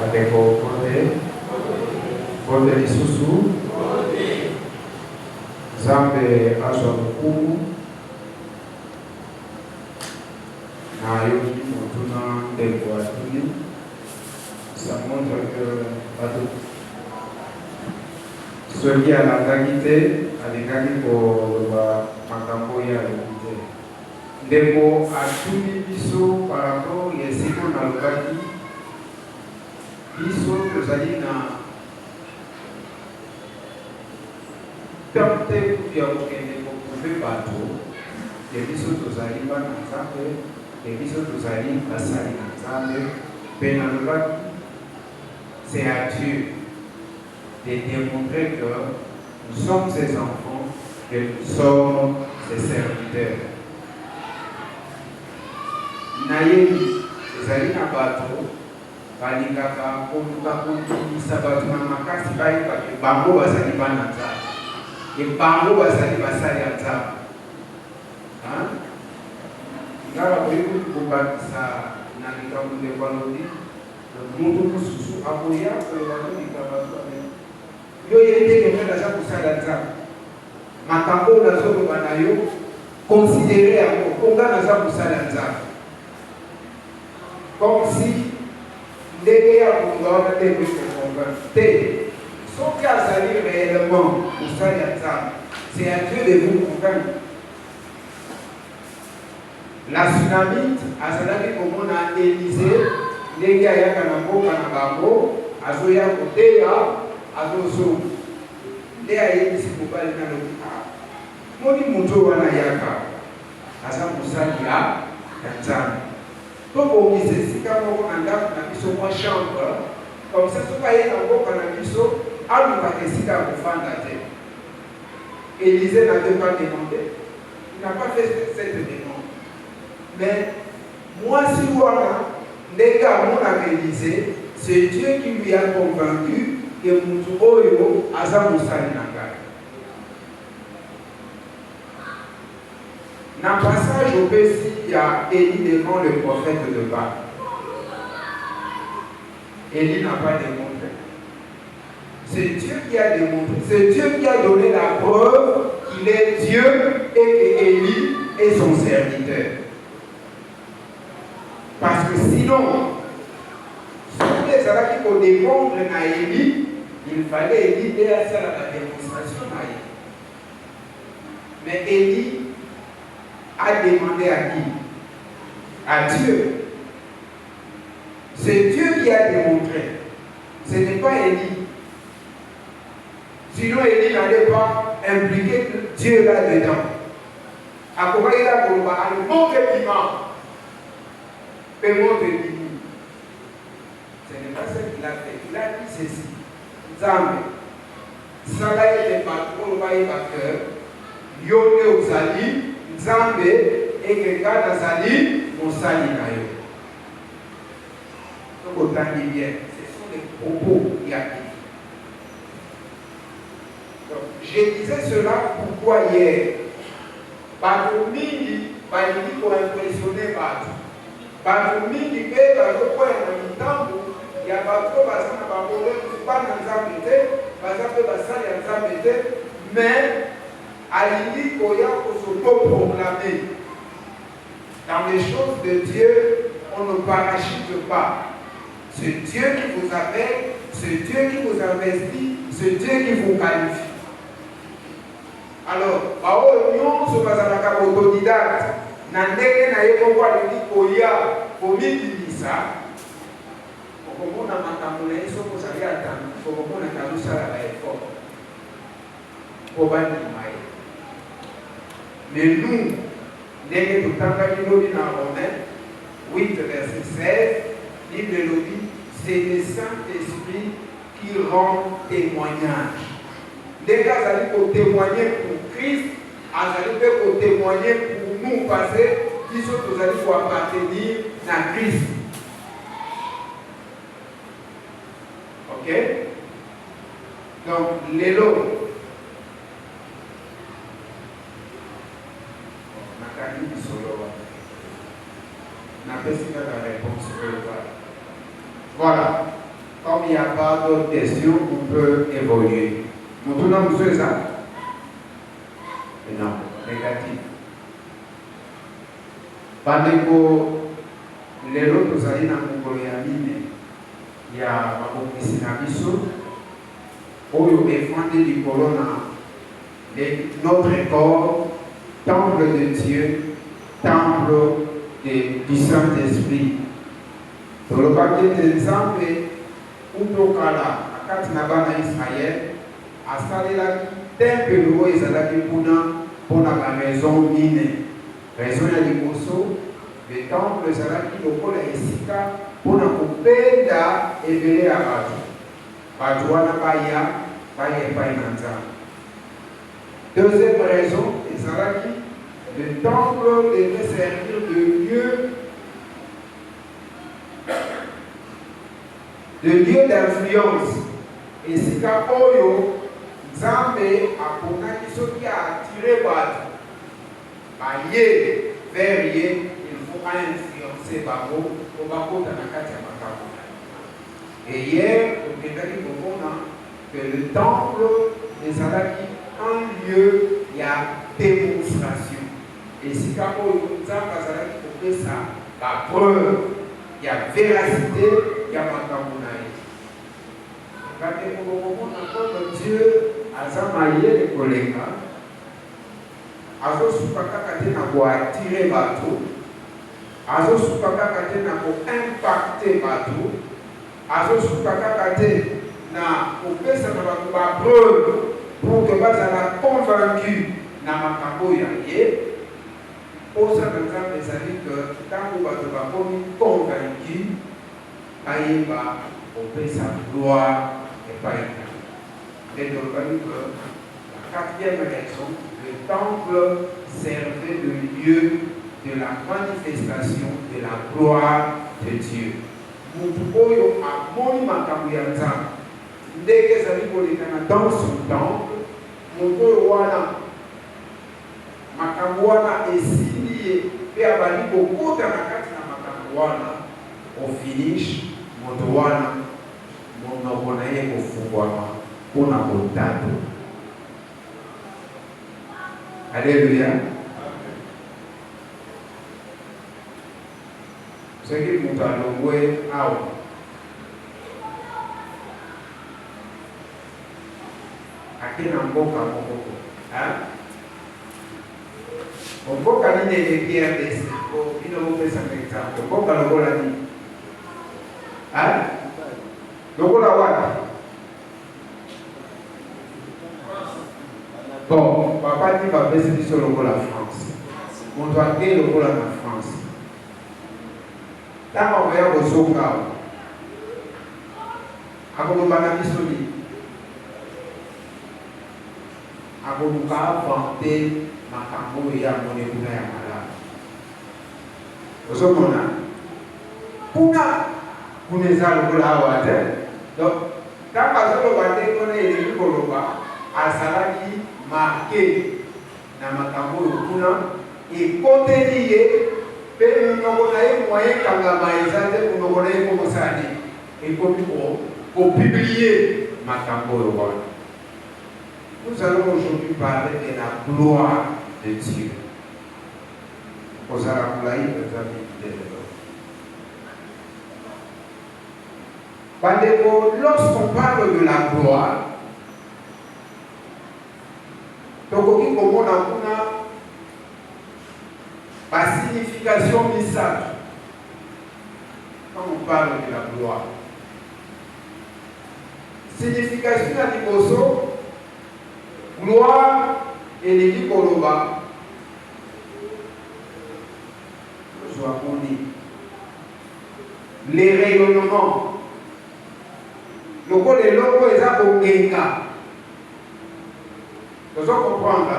avec vos bonne lisusu Zambe azwa mkumu na yoki motuna ndeko atuni. Ça montre que soki alandaki te alingaki koloba makambo ya lobi te. Ndeko atuni biso par rapport ya esika nalobaki biso tozali na tant te kuya kokende koprouve bato ya biso tozali bana Nzambe, ya biso tozali basali na Nzambe. Mpe nalobaki c'est à Dieu de démontrer que nous sommes ses enfants, que nous sommes ses serviteurs. Nayebi ezali na bato balingaka koluka kondimisa bato na makasi bayebake bango bazali bana Nzambe, bango bazali basali ya Nzambe. Ngala koyebi kobakisa na likambo ndeko alobi mutu mosusu akoya koyebaka bato yo yendeke mpe naza kosala Nzambe makambo oyo nazoloba na yo konsidere yango konga naza kosala Nzambe, comme si ndenge ya konga wana nde kokonga te. Soki azali réellement mosali ya Nzambe, c'est à Dieu de vous convaincre. La Sunamite azalaki komona Élisée ndenge ayaka na mboka na bango azoya koteya azozonga nde ayebisi mobali na lobi moni moto wana yaka aza mosali ya Nzambe. Tobongisa esika moko na ndako na biso mwa chambre comme ça soki aye na mboka na biso alukaka esika ya kofanda te. Élisée n'avait pas demandé, il n'a pas fait cette demande. Mais moi si voilà ndenge amonaka Élisée, c'est Dieu qui lui a convaincu que mutu oyo aza mosali na ngai. Na passage au Pessi, il y a Élie devant le prophète de Baal. Élie n'a pas démontré. C'est Dieu qui a démontré. C'est Dieu qui a donné la preuve qu'il est Dieu et que Élie est son serviteur. Parce que sinon, si les Arabes pour dépendre à Élie, il fallait Élie et à faire la démonstration à Élie. Mais Élie a demandé à qui? À Dieu. C'est Dieu qui a démontré. Ce n'est pas Élie. Sinon Élie n'allait pas impliquer Dieu là-dedans. À quoi il a pour le bon paiement. Paiement de Dieu. Ce n'est pas ce qu'il a fait. Il a dit ceci. Nzambe. Sala était patron au bail cœur. Yone Ozali. Nzambe et quelqu'un Nazali. Mosali Nayo. Donc autant de bien. Ce sont les propos qui arrivent. Donc, je disais cela pourquoi hier. Bato mingi balingi pour impressionner bato. Bato mingi pe bato kwa na mitambo ya bato bazana babole pas na Nzambe te, bazape basali ya Nzambe te, mais alingi koya ko s'auto-proclamer. Dans les choses de Dieu, on ne parachute pas. C'est Dieu qui vous appelle, c'est Dieu qui vous investit, c'est Dieu qui vous qualifie. Alors, bao nyonso bazalaka autodidacte na ndenge na ye moko alingi koya komibimisa okomona makambo na ye soki ozali atandi okomona kalusala na effort po bandima ye. Mais nous ndenge totangaki lobi na Romains 8 verset 16 livre de lobi, c'est le Saint-Esprit qui rend témoignage. Dès qu'azali pour témoigner pour Christ, azali pour témoigner pour nous parce que ils sont tous allés pour appartenir à Christ. Ok? Donc, l'élo. Nakani bisolo. N'a pas si la réponse. Voilà. Comme il n'y a pas d'autres questions, on peut évoluer. Maintenant, vous savez ça? Non, négatif. Bandeko, les autres amis dans mon colonie, il y a Babokisi Nabiso, où est fondé du colonna, notre corps, temple de Dieu, temple du Saint-Esprit. Dans le papier d'exemple, Utokala, à Katinabana Israël, à Salela, temple où ils allaient pour la maison mine. Raison ya liboso, le temple ezalaki lokola esika mpona kopenda ebele ya bato wana baya epai na Nzambe. Deuxième raison, ezalaki le temple devait servir de lieu d'influence. Esika oyo Nzambe aponaki soki attirer bato aïe, verrier, il faut influencer Babo pour Babo dans la carte à Makabo. Et hier, au Québec, que le temple des Alaki, un lieu, il y a démonstration. Et si Kabo, il y a ça, la preuve, il y a véracité, il y a Makabo. Regardez comment Dieu a zamaillé les collègues. Azo supaka tena kwa attirer bateau, azo supaka tena pour impacter bateau, azo supaka tena pour pesa na bateau ba preuve pour que bazala convaincu na makambo ya ye. Pour ça dans Nzambe ezali que tant bateau ba komi convaincu ayeba pour pesa gloire et pas et donc la quatrième raison, le temple servait de lieu de la manifestation de la gloire de Dieu. Mutukoyo amoni makambo ya Nzambe. Ndenge zali kolekana dans son temple, mutukoyo wana makambo wana esili pe abali kokota na kati na makambo wana au finish moto wana monoko na ye kofungwama mpona kotato. Alléluia. Ce qui nous a loué à qui n'a mboka moko. Mboka ni ne pierre de ce ko ino mo pesa exemple. Mboka lokola ni. Lokola wapi? Bon, papa dit va baisser sur le la France. On doit gagner le la France. Tant qu'on va au Soka, à Kolobana Misoli, à Koluka vanter ma cambo et à mon époux et à malade. Au Sokona, pour les arbres là au terre. Donc, quand on va dire qu'on est élu Koloba, à Salaki, marqué na makambo yokuna ekoteli ye pe munoko na ye moyen kangama ezate munoko na ye komosani ekomi ko publier makambo yokona. Nous allons aujourd'hui parler de la gloire de Dieu. Osara kulai bezami de Bandeko, lorsqu'on parle de la gloire, tokoki komona kuna la signification misatu quand on parle de la gloire. Signification ya liboso, gloire elingi koloba les rayonnements lokola eloko eza kogenga. Vous allez comprendre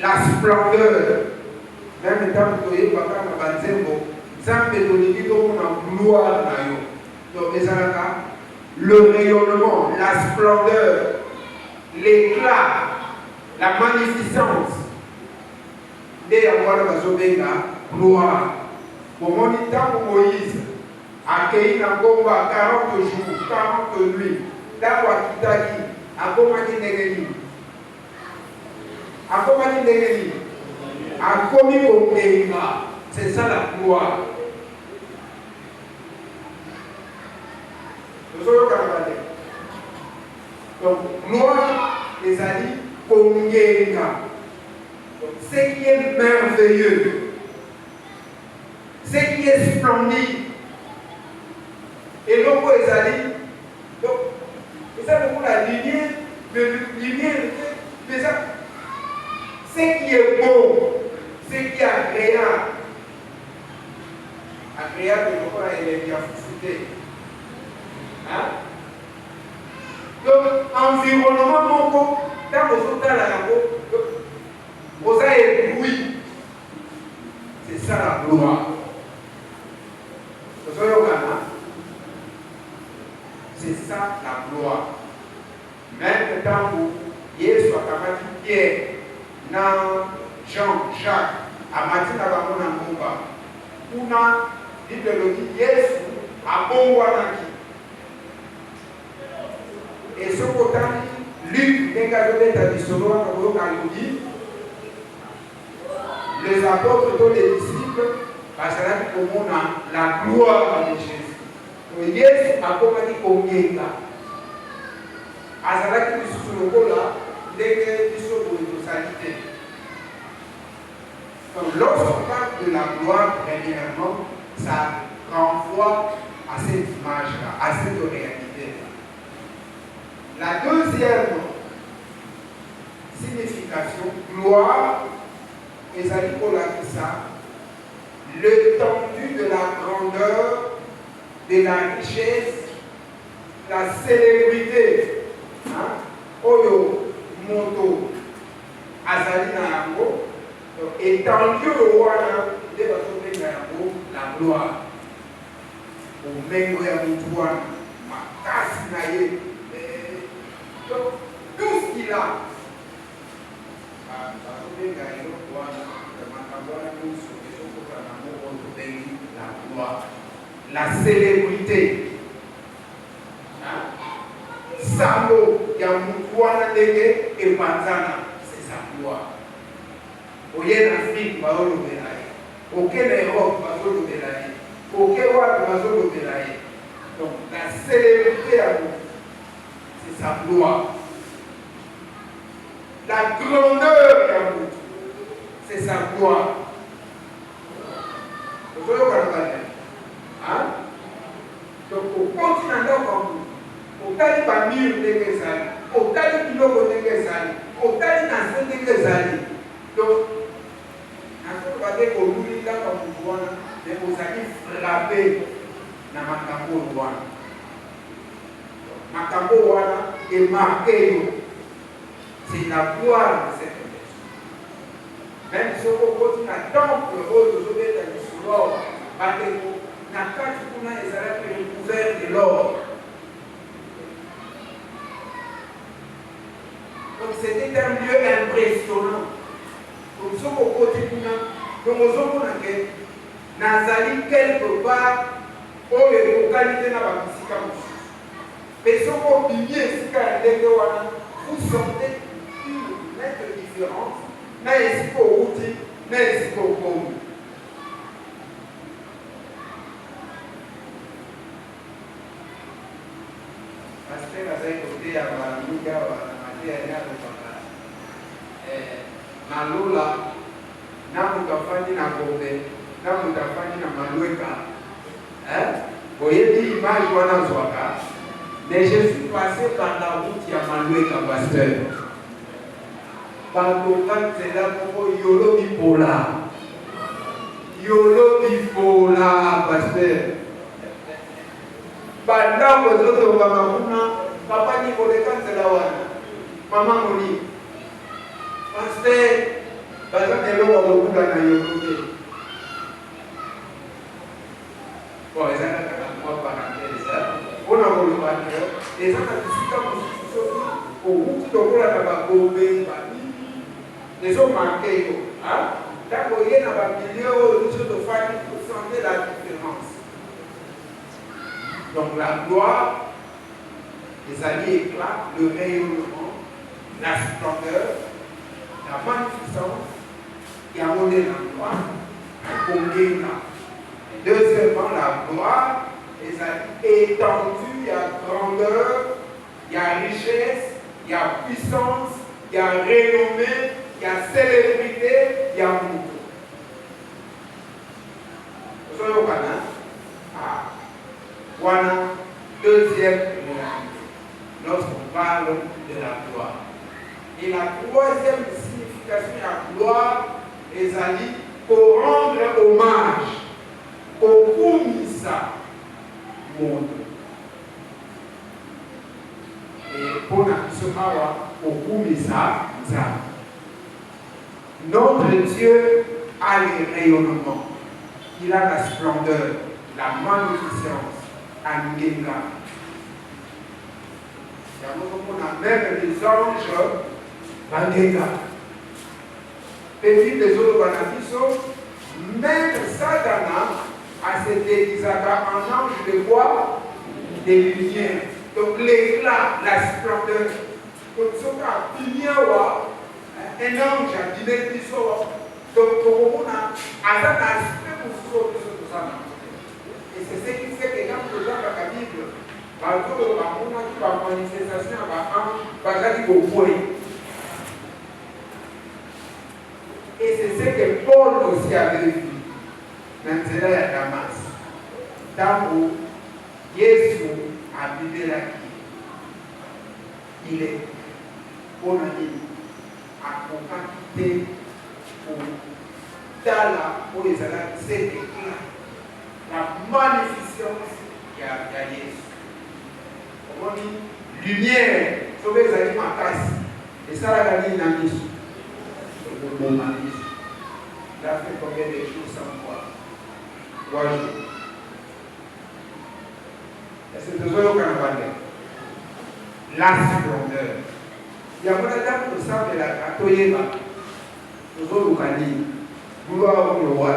la splendeur. Même temps que vous avez la gloire. Donc, le rayonnement, la splendeur, l'éclat, la magnificence. Dès avoir la gloire. Pour mon temps, Moïse, accueilli dans le combat 40 jours, 40 nuits. Dans Wakitaki, à Komaki Negeni. À Komaki Negeni. À Komi Kongenga. C'est ça la gloire. Nous sommes camarades. Donc, gloire, les amis, Kongenga. Ce qui est merveilleux, ce qui est splendide. Et donc, les amis, donc, et ça, pour la lumière, mais ça, ce qui est beau, ce qui est agréable, donc, elle est bien foutée. Hein? Donc, environnement, mon coup, dans vos autres, vous avez ébloui. C'est ça la gloire. Vous voyez au Ghana? C'est ça la gloire. Même temps où Jésus a kamati Pierre, dans Jean, Jacques, a mati na bango na ngomba. Kuna l'idéologie Jésus a bon wanaki. Et ce côté, Luc, les apôtres, tous les disciples, parce que pour la gloire de Jésus. Donc, Jésus a commencé Kongenga. Azalaki lisusu lokola ndenge biso boye tozali. Donc lorsqu'on parle de la gloire, premièrement, ça renvoie à cette image-là, à cette réalité-là. La deuxième signification, gloire, et ça dit pour ça, l'étendue de la grandeur, de la richesse, la célébrité. Oyo moto azali na yango étendu au wana nde bazobenga yango la gloire omengo ya motu wana makasi na ye donc tout ce qu'il a bazobenga eloko wana makambo wana nyonso ezokota nango oyo tobengi la gloire la célébrité. Sambo ya mutwana ndenge epanzana, c'est sa gloire. Oye en Afrique, bazolo belaye. Oke en Europe, bazolo belaye. Oke wapi, bazolo belaye. Donc la célébrité à nous, c'est sa gloire. La grandeur à nous, c'est sa gloire. Vous voyez quoi le bataille? Hein? Donc au continent comme nous, otali bamir ndenge ezali, otali biloko ndenge ezali, otali na se ndenge ezali. Donc nakoba te koluli kaka motu wana me ozali frappé na makambo wana. Makambo wana emarke yo. C'est la gloire de cette personne. Même si on continue à temple oyo tozobeta lisu l'or bateko na kati kuna ezalaki recouvert de l'or. Donc c'était un lieu impressionnant. Donc ce qu'on côté donc on a que Nazali quelque part où les localités n'a pas de mais ce qu'on dit ici vous sentez une nette différence. N'a ici qu'au outil, n'a ici qu'au commun. Parce que la côté à la Malula, Namutafani na Gombe, Namutafani na Maloueka. Vous voyez l'image wana zwaka. Mais je suis passé par la route ya Maloueka, pasteur. Par le cas c'est là pour Yolo Bipola. Yolo Bipola, pasteur. Pendant que vous êtes au papa ni pour les cas c'est là wana. Maman Moni, pasteur, parce que l'eau a beaucoup d'années. Bon, les gens qui ont parenthèse, on a voulu voir que les gens qui sont au bout de la Gombe, les ont manqué. Tant qu'il y a un milieu où les gens de famille pour sentir la différence. Donc la gloire, les alliés éclat, le rayonnement, la splendeur, la magnificence, qui a monté la gloire, combien. Deuxièmement, la gloire, les alliés étendue, il y a grandeur, il y a richesse, il y a puissance, il y a renommée, il y a célébrité, il y a monde. Vous savez au Canada? Voilà, deuxième réalité, lorsqu'on parle de la gloire. Et la troisième signification de la gloire, les amis, pour rendre hommage au Koumissa monde. Et pour la au Koumissa, notre Dieu a les rayonnements, il a la splendeur, la magnificence. Angenga. On a même les anges Angenga. Et les autres Banabiso, même Satana a cet Elisaka en ange de quoi? Des lumières. Donc l'éclat, la splendeur. Donc ce qu'on a un ange a dit donc on a un aspect pour tout ça. Et c'est ce qui fait que quand les gens dans la Bible, par exemple, on a une manifestation à et c'est ce que Paul aussi avait vu. Maintenant, à Damas. Tant où Jésus a habité là, il est pour à quitter pour Dala, pour les alliés, c'est éclat. La magnificence qui a gagné. Comment dit? Lumière, sauver les animaux à casse. Et ça a gagné une amie. Il a fait combien de jours sans moi? 3 jours. Et c'est besoin au Canada. La splendeur. Il y a beaucoup de gens qui savent que la Katoyéba, nous avons le Kani, nous avons le roi.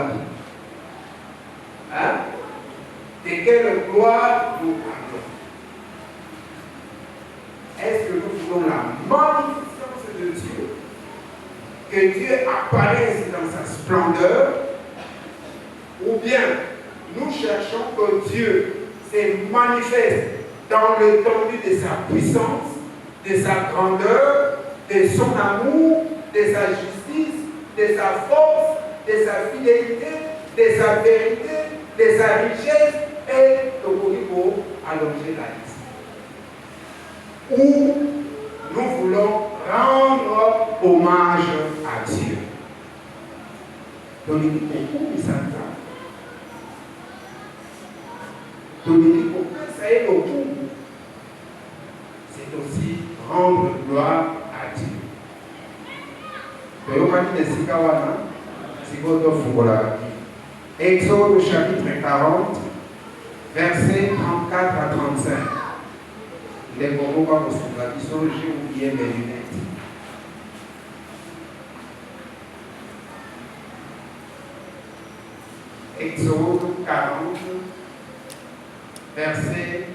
Hein? De quelle gloire nous parlons? Est-ce que nous voulons la magnificence de Dieu? Que Dieu apparaisse dans sa splendeur? Ou bien nous cherchons que Dieu se manifeste dans l'étendue de sa puissance, de sa grandeur, de son amour, de sa justice, de sa force, de sa fidélité, de sa vérité, de sa richesse et le niveau allonger la liste. Où nous voulons rendre hommage à Dieu. Dominique, où il s'entend? Dominique, ça est au bout. C'est aussi rendre gloire à Dieu. Exode chapitre 40, versets 34 à 35. Les mots comme ils sont j'ai oublié mes lunettes. Exode 40, versets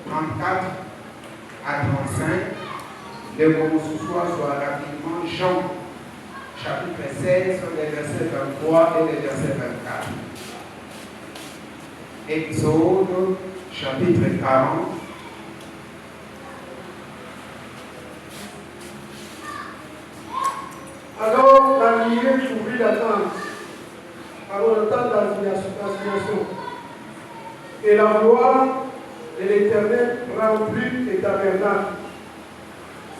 34 à 35. Les mots ce soir soit rapidement Jean, chapitre 16, les versets 23 et les versets 24. Exode, chapitre 40. Alors la nuée couvrit la tente, avant le temps d'assignation. Et la gloire de l'Éternel remplit les tabernacles.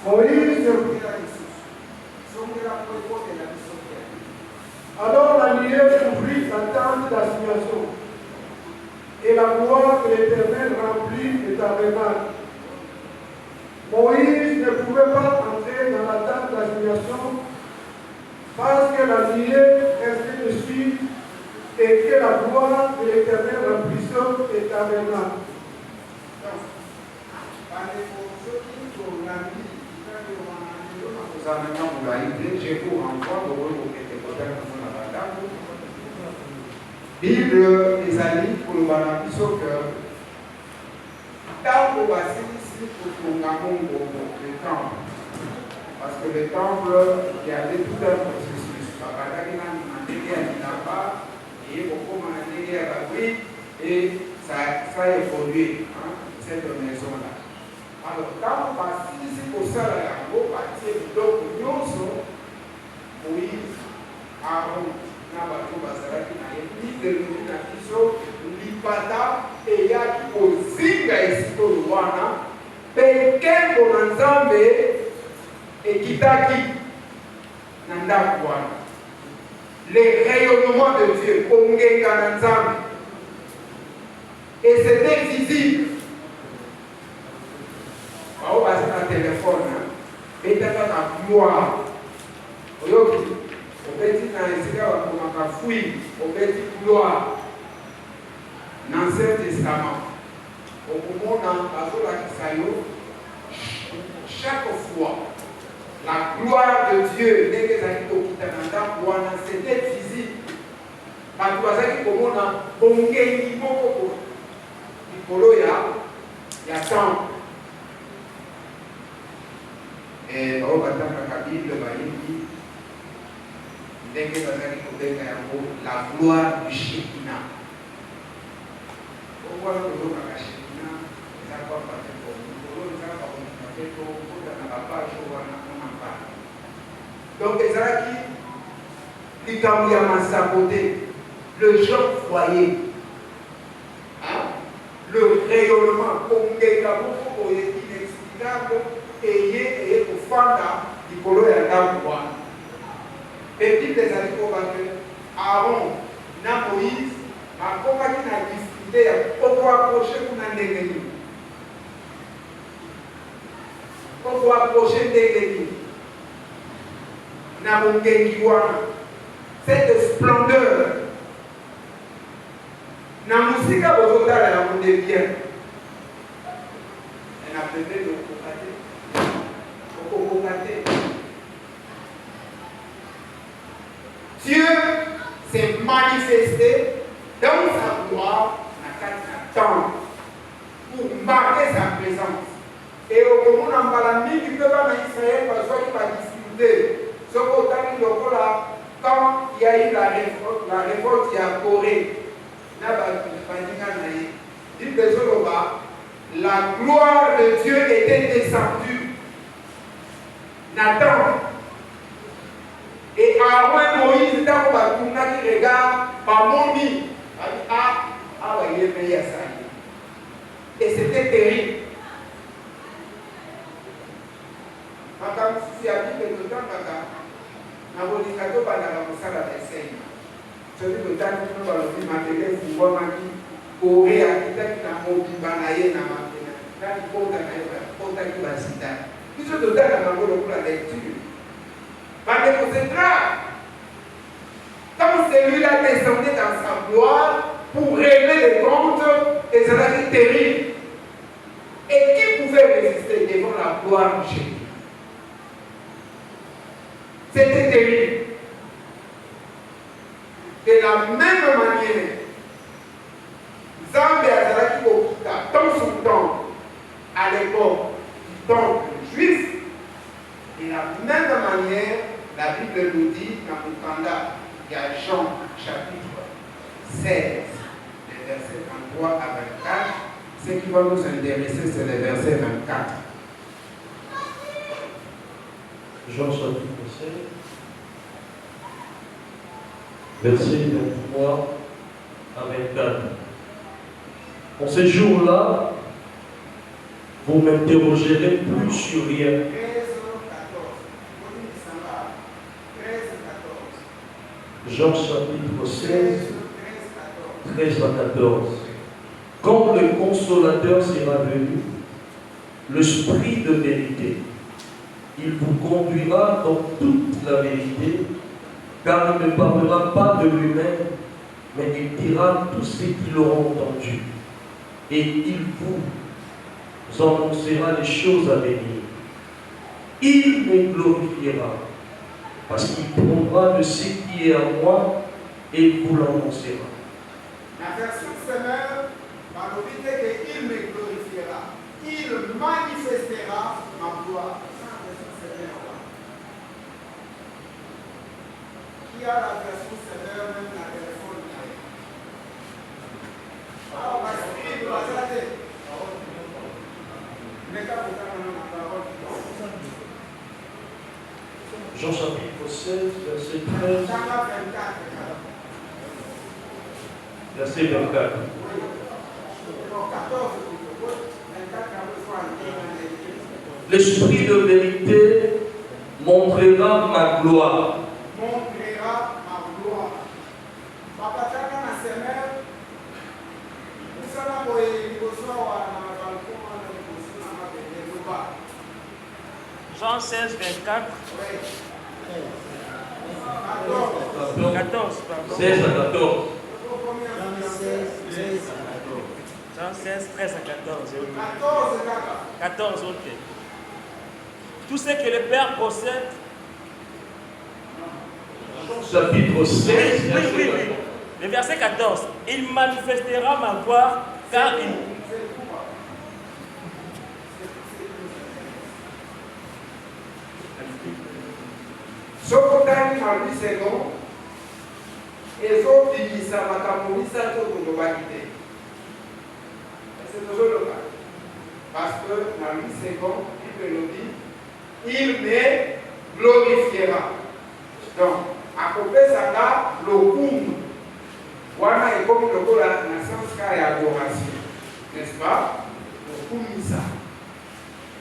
Moïse, alors la nuée couvrit la tente d'assignation. Et la gloire de l'Éternel remplit les tabernacles. Moïse ne pouvait pas entrer dans la tente d'assignation parce que la nuée restait dessus et que la gloire de l'Éternel remplissait les tabernacles. Bible ezali kolobana biso que ntango basilisi kotonga Mungu le temple, parce que le temple il y avait tout un processus. Babazaki na ndenge ya bilamba et kokoma na ndenge ya babri et ça a évolué cette maison là. Alors ntango basilisi kosala yango batie biloko nyonso Moïse, Aaron na bato bazalaki na ye lideleli na biso lipata eyaki kozinga esika oyo wana mpe nkembo na Nzambe ekitaki na ndako wana. Le rayonnement de Dieu kongenga na Nzambe et c'était visible. Bao baza na telefone betaka na gloire oyoki obeti na esika bakomaka fui obeti gloire na Ancien Testament okomona bazolakisa yo chaque fois la gloire de Dieu ndenge ezalaki kokita na ndako wana c'était visible. Bato bazalaki komona bongengi moko likolo ya temple. Bao batangaka Bible bayimbi ndenge bazali kobenga yango la gloire du Shekinah. Okola kolobaka Shekinah eza kwamba te likolo ezala bakomika te tokota na bapage wana mpona mpana. Donc ezalaki likambo ya masako te, le genre foyer, le rayonnement kongenga moko boye inexplicable eye kofanda likolo ya ndako wana. Et puis les amis Aaron na Moïse bakomaki na difficulté ya koapprocher kuna ndenge nini, koapprocher ndenge nini na bongengi wana, cette splendeur na musika bozotala ya monde bien na pembeni okokate. Dieu s'est manifesté dans sa gloire dans le temps pour marquer sa présence. Et au moment où on a mis du peuple en Israël, parce qu'il va difficulté, ce quand il y a eu la révolte qui a Corée, la gloire de Dieu était descendue. Nathan et Aaron et Moïse étaient qui regardent par mon lit. Et c'était terrible. Madame, si a dit que le temps n'a pas dit que le temps n'a pas dit celui de temps qui nous va le dire, matériel, vous voyez, Corée a quitté la mobile banaye na matériel. Quand il faut que la cita. Puis je te donne la lecture. C'est grave. Quand celui-là descendait dans sa gloire pour régler les comptes, et ça va être terrible. Et qui pouvait résister devant la gloire du Jésus? C'était terrible. De la même manière, Zambé Azalaki Okita, dans son temps, à l'époque du temple juif, de la même manière, la Bible nous dit, dans le Kanda, il y a Jean chapitre 16, les versets 23 à 24. Ce qui va nous intéresser, c'est le verset 24. Jean chapitre 16, verset 23 à 24. En ces jours-là, vous m'interrogerez plus sur rien. Jean chapitre 16, 13 à 14. Quand le Consolateur sera venu, l'Esprit de vérité, il vous conduira dans toute la vérité, car il ne parlera pas de lui-même, mais il dira tout ce qu'il aura entendu. Et il vous annoncera les choses à venir. Il me glorifiera, parce qu'il prendra de ce qui est à moi et vous l'annoncera. version Seigneur, par l'objet qu'il me glorifiera. Il manifestera ma gloire. Qui a la version Seigneur, même la téléphone? Ah, on va écrire, on va s'arrêter. Jean chapitre 16, verset 13. Verset 24. L'esprit de vérité montrera ma gloire. Montrera ma gloire. Papa Tchaka na Seigneur, nous sommes pour les Jean 16, 24. 14, pardon. 16 à 14. Jean 16, 13 à 14. 14, ok. Tout ce que le Père possède. Chapitre 16. Oui. Le verset 14. Il manifestera ma gloire car il. Sokotani na bisengo ezobimisa makambo misato tolobaki te. C'est tozoloba parce que na bisengo Bible elobi il me glorifiera. Donc akopesaka lokumu wana ekomi lokola na sens ka ya adoration, n'est-ce pas? Lokumisa.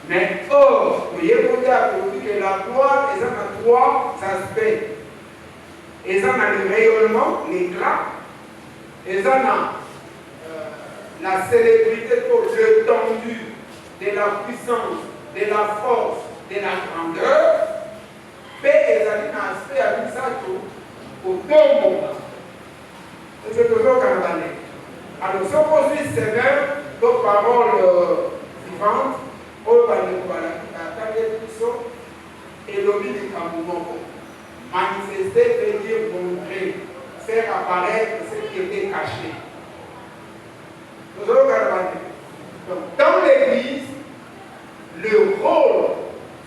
Mais or, que la gloire est dans trois aspects. Et dans le rayonnement, l'éclat, et dans la célébrité, l'étendue de la puissance, de la force, de la grandeur. Et dans l'aspect à l'usato, au tombeau. Et c'est toujours canadien. Alors, si on poursuit ces mêmes, nos paroles vivantes, manifester veut dire montrer, faire apparaître ce qui était caché. Donc, dans l'Église, le rôle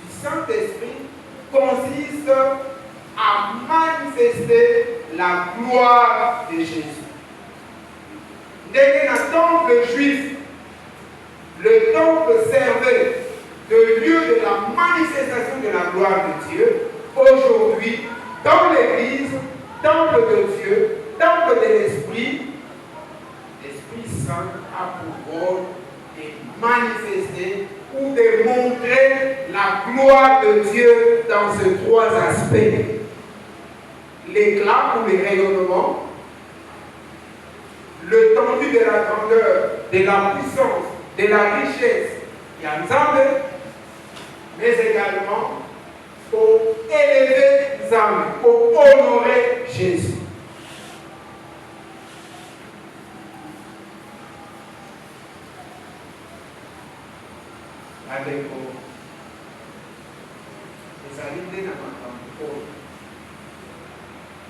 du Saint-Esprit consiste à manifester la gloire de Jésus. Dès que le temple juif, le temple servait de lieu de la manifestation de la gloire de Dieu. Aujourd'hui, dans l'Église, temple de Dieu, temple de l'Esprit, l'Esprit Saint a pour rôle de manifester ou de montrer la gloire de Dieu dans ces trois aspects. L'éclat ou le rayonnement, l'étendue de la grandeur, de la puissance, de la richesse, il y a Nzambe, mais également pour élever Nzambe, pour honorer Jésus. Avec les alliés dans ma campagne,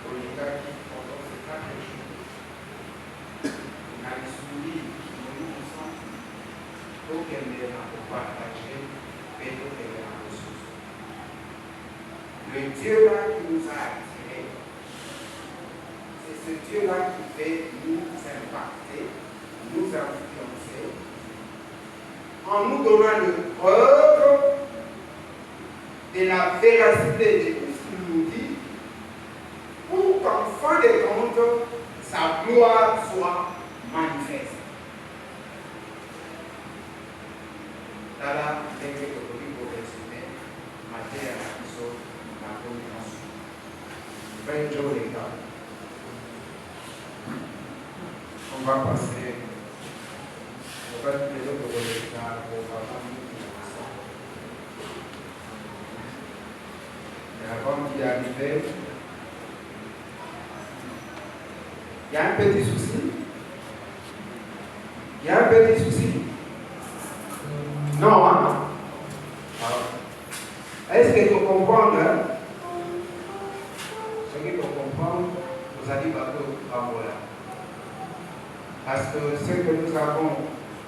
pour les gars qui font ces quatre jours, à l'issue, pour qu'elle ait un partager et pour qu'elle ait un ressource. Le Dieu-là qui nous a attirés, c'est ce Dieu-là qui fait nous impacter, nous influencer, en nous donnant une preuve de la véracité de tout ce qu'il nous dit, pour qu'en fin de compte, sa gloire soit manifeste. Dala ndenge tokoli koresume mateya na biso na komi nyonso benjo leka. On va passer au fait que les autres koleka au papa et avant d'y arriver, il y a un petit souci. Il y a un petit souci. Non, hein? Est-ce que tu comprends? Ce que tu comprends, vous allez bateau à voilà. Parce que ce que nous avons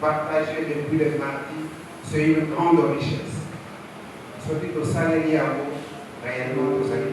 partagé depuis le mardi, c'est une grande richesse. Celui que salarié réellement nous allons